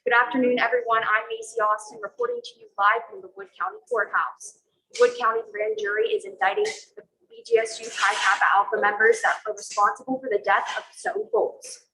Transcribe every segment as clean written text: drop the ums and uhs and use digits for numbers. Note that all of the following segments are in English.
Good afternoon, everyone. I'm Macy Austin, reporting to you live from the Wood County Courthouse. Wood County Grand Jury is indicting the BGSU Chi Kappa Alpha members that are responsible for the death of Stone Foltz.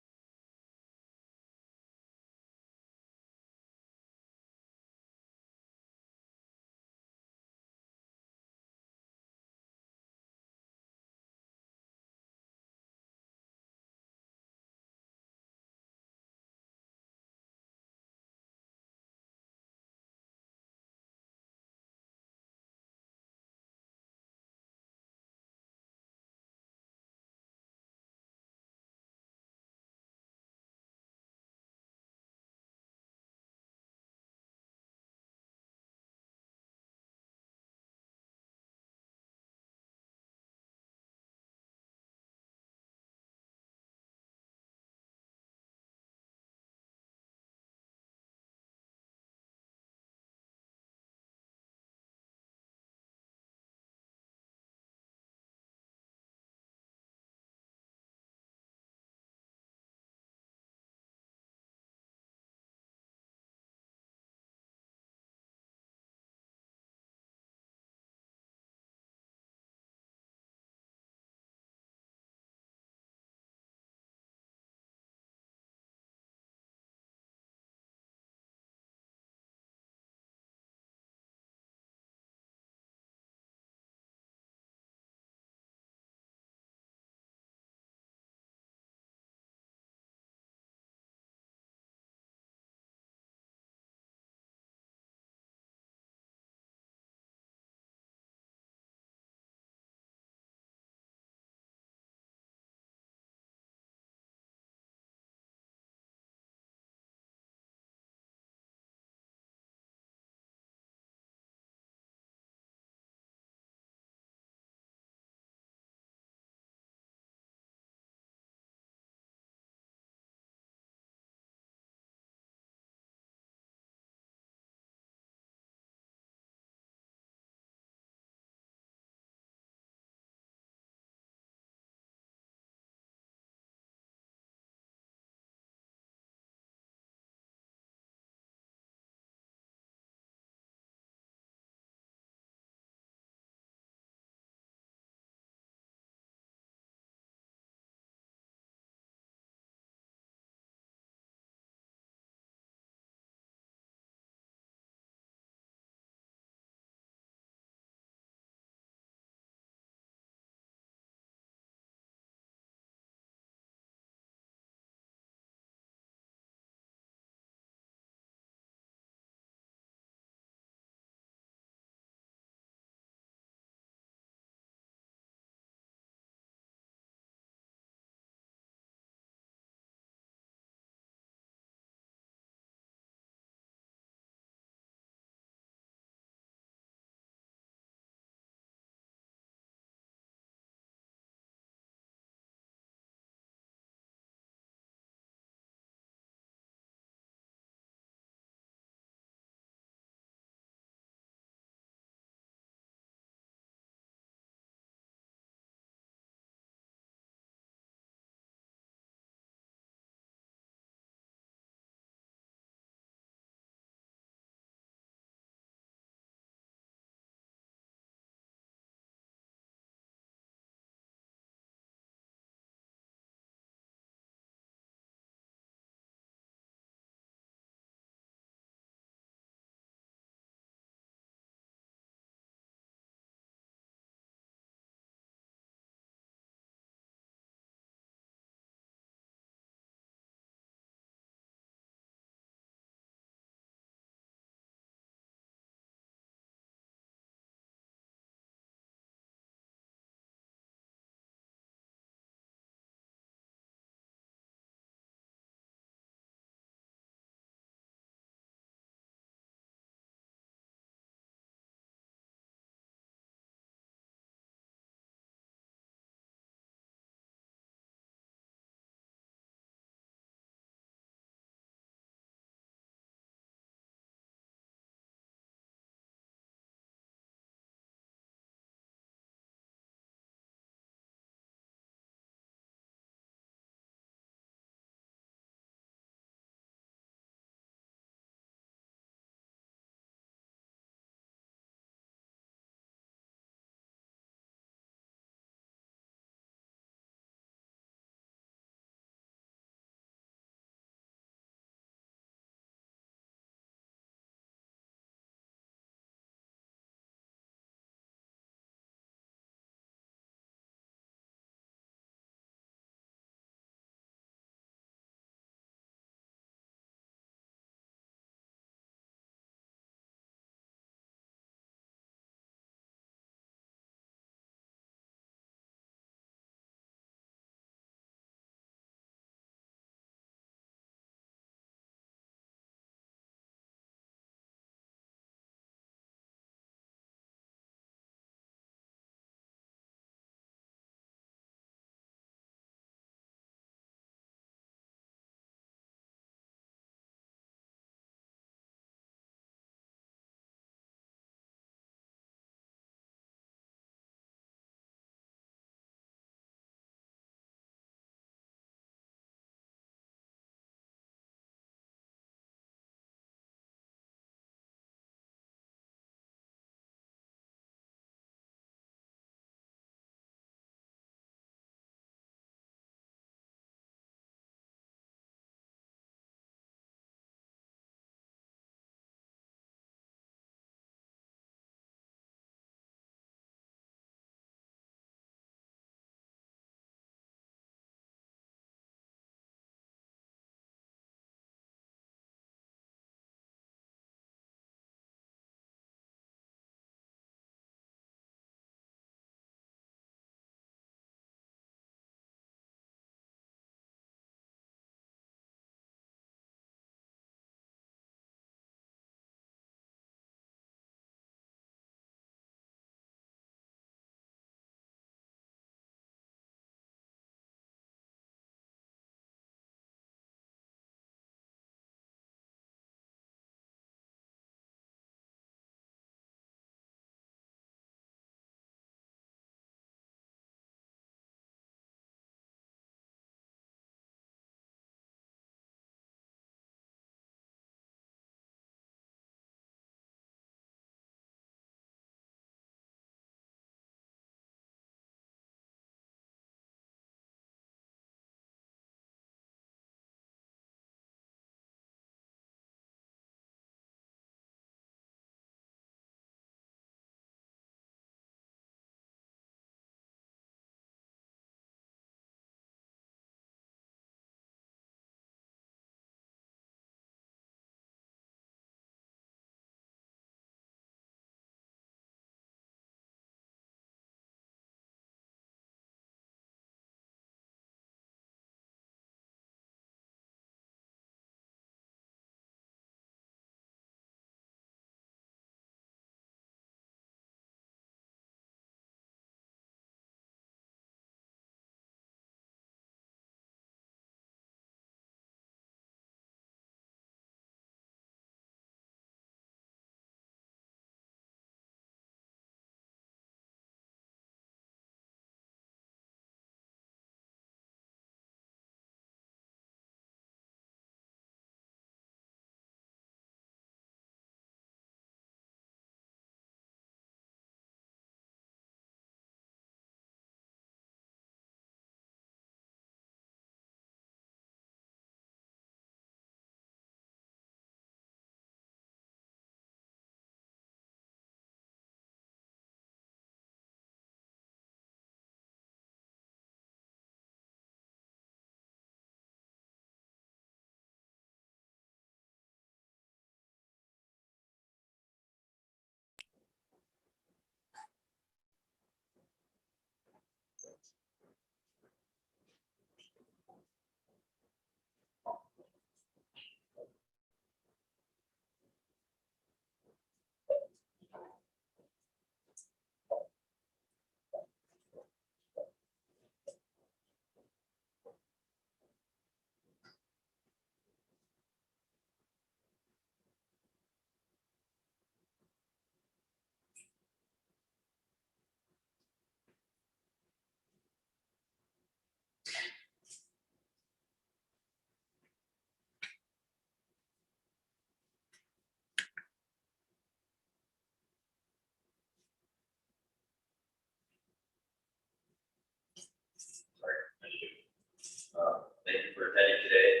for attending today.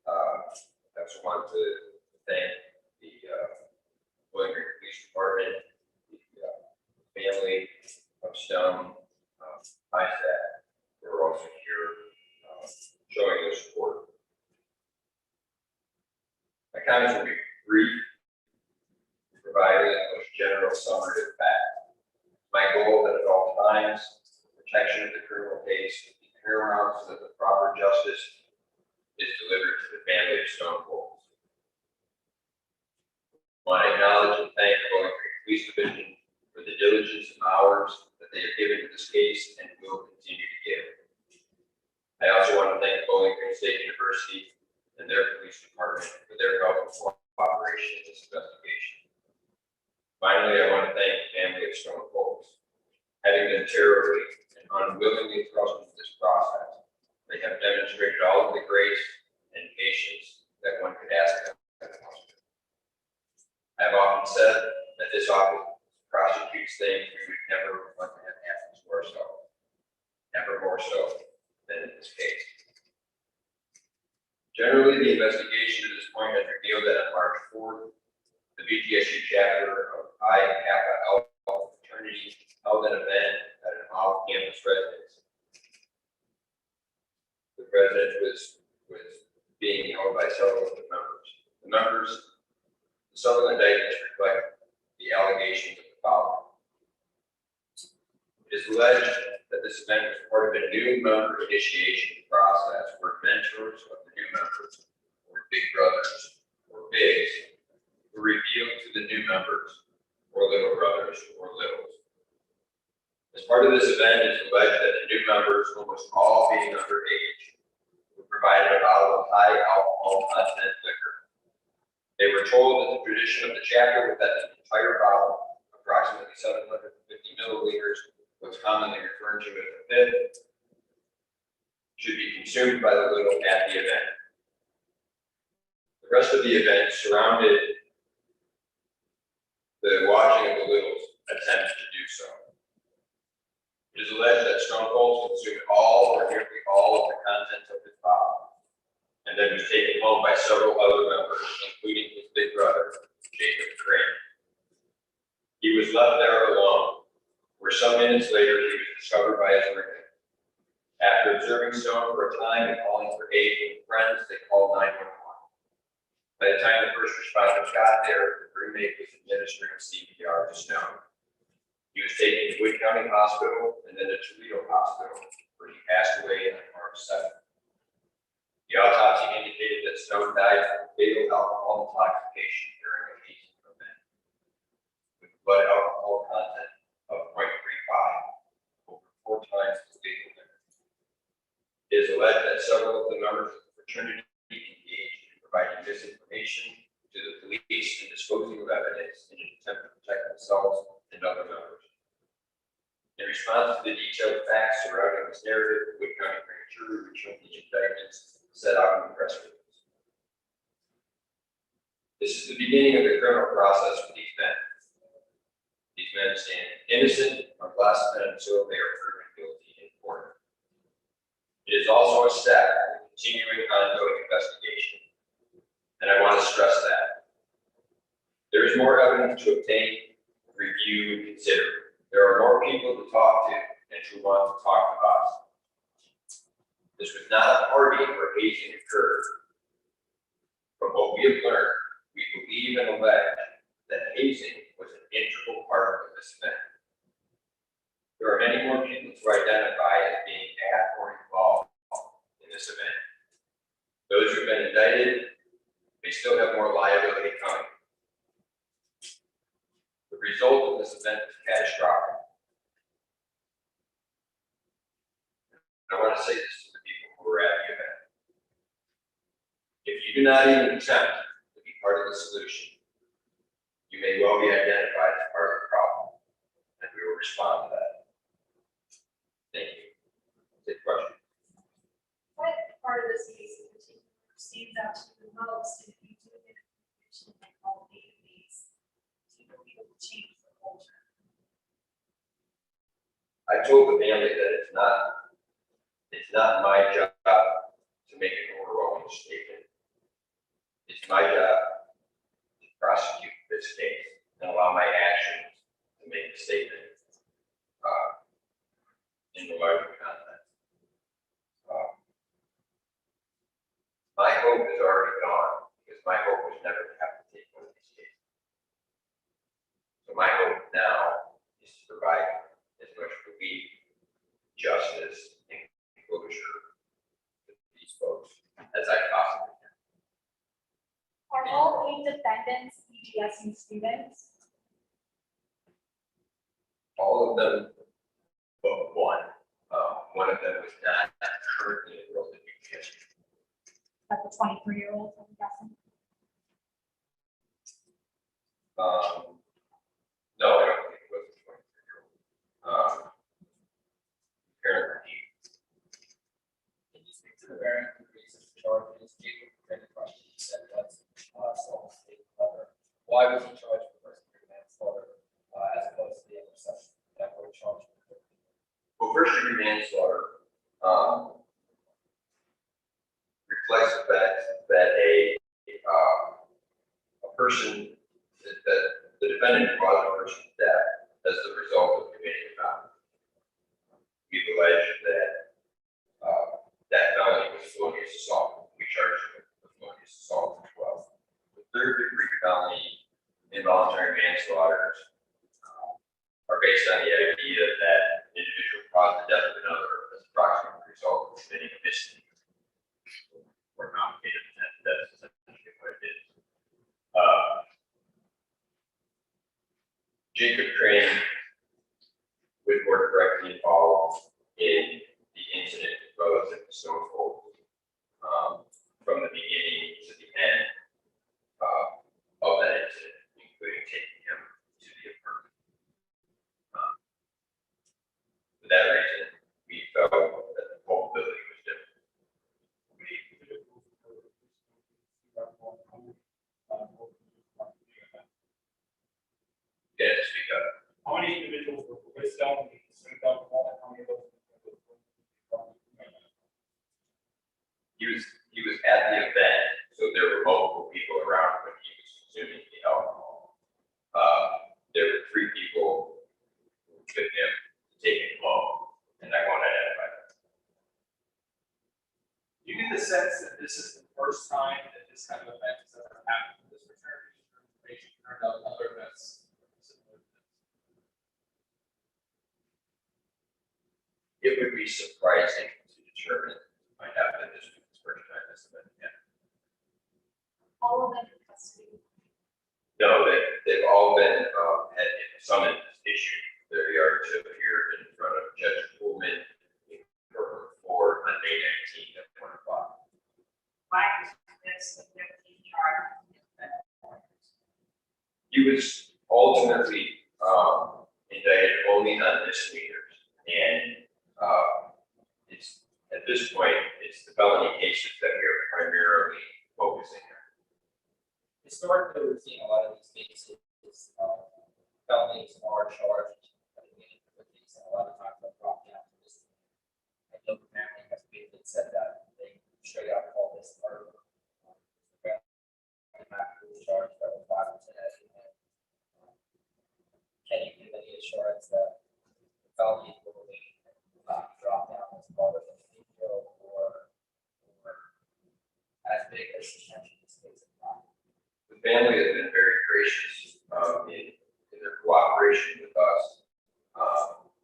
I also want to thank the Bowling Green Police Department, the family of Stone, my staff, who are also here showing their support. My comments will be brief, providing a most general summary of the fact. My goal that at all times, protection of the criminal case be paramount so that the proper justice is delivered to the family of Stone Foltz. I want to acknowledge and thank the Bowling Green Police Division for the diligence and hours that they have given to this case and will continue to give. I also want to thank Bowling Green State University and their police department for their help and cooperation in this investigation. Finally, I want to thank the family of Stone Foltz. Having been terribly and unwillingly thrust into this process, they have demonstrated all of the grace and patience that one could ask of them. I have often said that this office prosecutes things we would never want to have happen to ourselves, never more so than in this case. Generally, the investigation to this point has revealed that on March 4th, the BGSU chapter of Pi Kappa Alpha fraternity held an event at an off-campus residence. The residence was being held by several of the members. The several indictments reflect the allegations of the following. It is alleged that this event was part of a new member initiation process where mentors of the new members, or big brothers, or bigs, were revealed to the new members, or little brothers, or littles. As part of this event, it is alleged that the new members, almost all being underage, were provided a bottle of high alcohol content liquor. They were told that the tradition of the chapter was that the entire bottle, approximately 750 milliliters, what's commonly referred to as a fifth, should be consumed by the little at the event. The rest of the event surrounded the watching of the littles' attempts to do so. It is alleged that Stone Foltz consumed all or nearly all of the contents of his bottle, and then was taken home by several other members, including his big brother, Jacob Crane. He was left there alone, where some minutes later he was discovered by his roommate. After observing Stone for a time and calling for aid from friends, they called 911. By the time the first responders got there, the roommate was administering CPR to Stone. He was taken to Wood County Hospital and then to Toledo Hospital, where he passed away on March 7th. The autopsy indicated that Stone died from fatal alcohol intoxication during a hazing event, with blood alcohol content of 0.35, over 4 times the legal limit. It is alleged that several of the members of the fraternity engaged in providing misinformation to the police and disposing of evidence in an attempt to protect themselves and other members. In response to the detailed facts surrounding this narrative, the Wood County Grand Jury returned the indictments set out in the press release. This is the beginning of the criminal process for these men. These men stand innocent unless and until they are proven guilty in court. It is also a step in the continuing ongoing investigation, and I want to stress that. There is more evidence to obtain, review, and consider. There are more people to talk to and who want to talk to us. This was not a party where hazing occurred. From what we have learned, we believe and allege that hazing was an integral part of this event. There are many more people to identify as being at or involved in this event. Those who have been indicted may still have more liability coming. The result of this event is catastrophic. I want to say this to the people who are at the event. If you do not even attempt to be part of the solution, you may well be identified as part of the problem, and we will respond to that. Thank you. Take questions. What part of this case in particular stands out to you the most if you do get information like all database to be able to change the culture? I told the family that it's not my job to make it more published statement. It's my job to prosecute this case and allow my actions to make the statement in the larger context. My hope is already gone because my hope was never to have to take one of these cases. So my hope now is to provide as much relief, justice, and closure to these folks as I possibly can. Are all 8 defendants BGSU students? All of them but one. One of them was not currently enrolled in UPS. That's the 23-year-old, I'm guessing. No, I don't think it was a 23-year-old. Apparently, Can you speak to the variant degrees of charges? Jacob, during the question, you said that's Stone state letter. Why was he charged for first-degree manslaughter as opposed to the other such that were charged with? well, first-degree manslaughter reflects the fact that a person that the defendant caused a person's death as the result of committing a felony. We've alleged that that felony was felonious assault. We charged him with felonious assault as well. The third-degree felony involuntary manslaughter are based on the idea that an individual caused the death of another as a proximate result of committing a misdemeanor. More complicated than that, that's essentially what it is. Jacob Crane was more directly involved in the incident relative to Stone Foltz from the beginning to the end of that incident, including taking him to the apartment. For that reason, we felt that the culpability was different. Yeah, to speak up. How many individuals were with Stone? How many of those? He was at the event, so there were multiple people around when he was consuming the alcohol. There were 3 people with him to take him home, and I want to identify them. You get the sense that this is the first time that this kind of event has ever happened in this fraternity, or information turned out other events. It would be surprising to determine might happen this was the first time this event happened. All of them in custody. No, they've all been had summoned issued. They are to appear in front of Judge Pullman in court 4 on May 19th at 1 o'clock. Why was this the 15th charge? He was ultimately indicted only on misdemeanors, and it's at this point it's the felony cases that we are primarily focusing on. Historically, we've seen a lot of these cases, felonies are charged at the beginning of the case, and a lot of times they'll drop down to this. I know the family has basically said that they straight out call this murder. Charge that was filed today. Can you give any assurance that the felony will drop down as part of the video or as big as the this case? The family has been very gracious in their cooperation with us,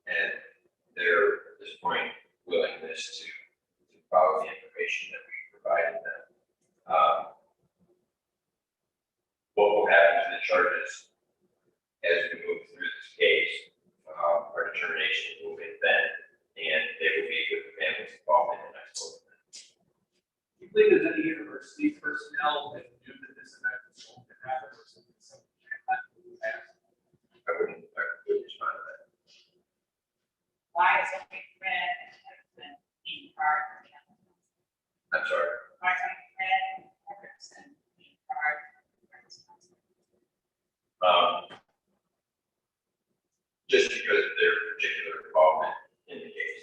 and their at this point willingness to follow the information that we provided them. What will happen to the charges as we move through this case, our determination will be then, and they will be with the families involved in the next one. Do you believe there's any university personnel that knew that this event was going to happen or something that we asked? I wouldn't respond to that. Why is it red and being charged? I'm sorry. Why is it red and being charged? Just because of their particular involvement in the case,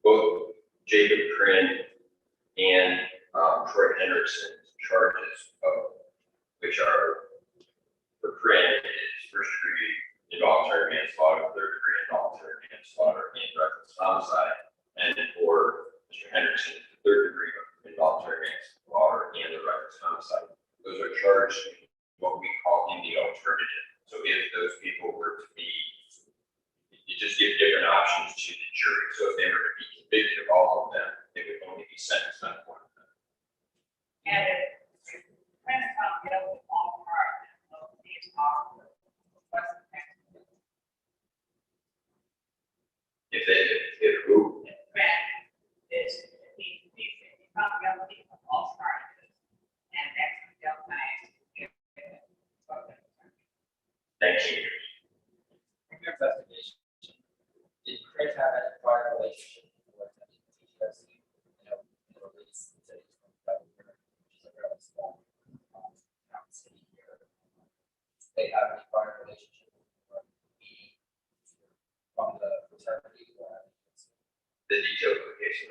both Jacob Crin Henderson's charges of, which are for Corinne is first degree involuntary manslaughter, third degree involuntary manslaughter, and reckless homicide. And for Mr. Henderson, third degree involuntary manslaughter and the reckless homicide. Those are charged in what we call in the alternative. So if those people were to be, you just give different options to the jury. So if they were to be convicted of all of them, they would only be sentenced on one of them. And if friends come get with all part, these are what's the next? If who? Friend is he come get with all part, and that's the time. 19 years. From your investigation, did Craig have any prior relationship with PTSD? You know, in the release, he said he's from Delaware, which is a really small town city here. They have any prior relationship with the from the fraternity or The details of the case.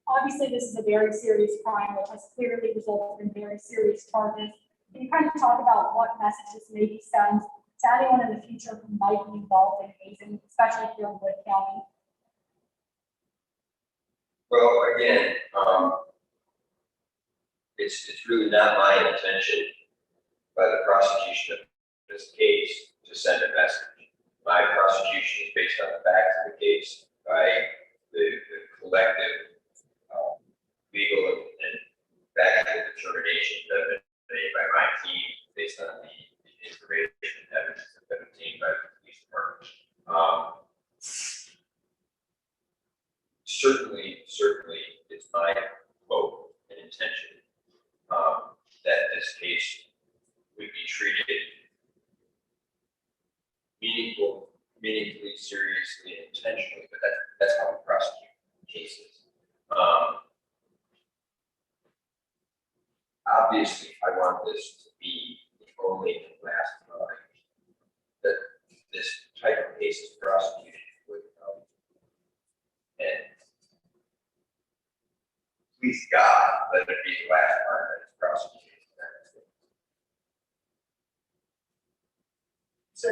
Obviously, this is a very serious crime, which has clearly resulted in very serious charges. Can you kind of talk about what messages may be sent to anyone in the future who might be involved in hazing, especially here in Wood County? Well, again, it's really not my intention by the prosecution of this case to send a message. My prosecution is based on the facts of the case by the collective legal and factual determinations that have been made by my team based on the information and evidence that have been obtained by the police department. Certainly, it's my hope and intention that this case would be treated meaningfully, seriously, and intentionally, but that's how we prosecute cases. Obviously, I want this to be the only and last time that this type of case is prosecuted with, and please God, let it be the last time that it's prosecuted. So,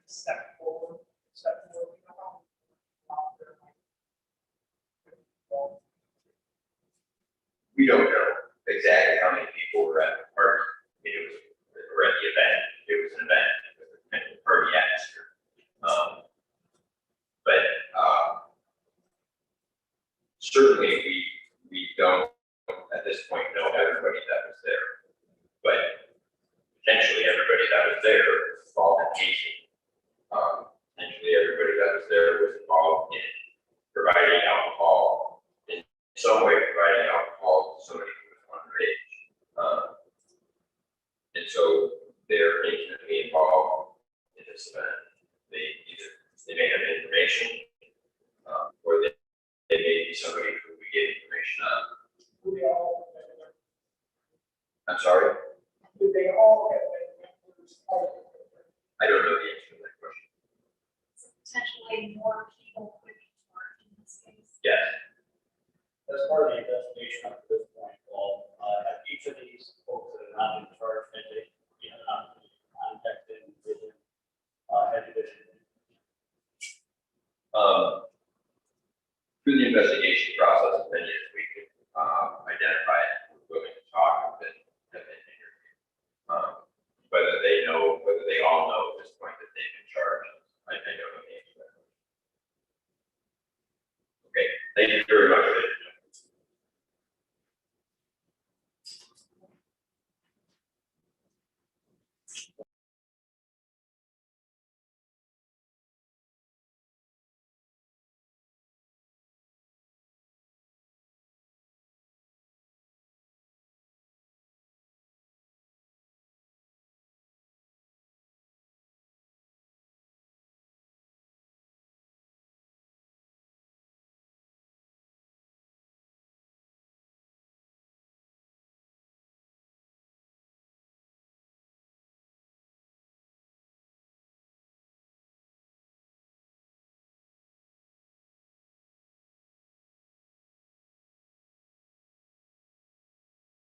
step forward. We don't know exactly how many people were at the party. It was, or at the event. It was an event with a kind of party atmosphere. But certainly we don't at this point know everybody that was there. But potentially everybody that was there was involved in hazing. Potentially everybody that was there was involved in providing alcohol, in some way providing alcohol to somebody who was underage. And so they're intimately involved in this event. They may have information, or they may be somebody who we get information on. I'm sorry? Do they all have members? I don't know the answer to that question. Potentially more people could be charged in this case. Yes. As part of the investigation,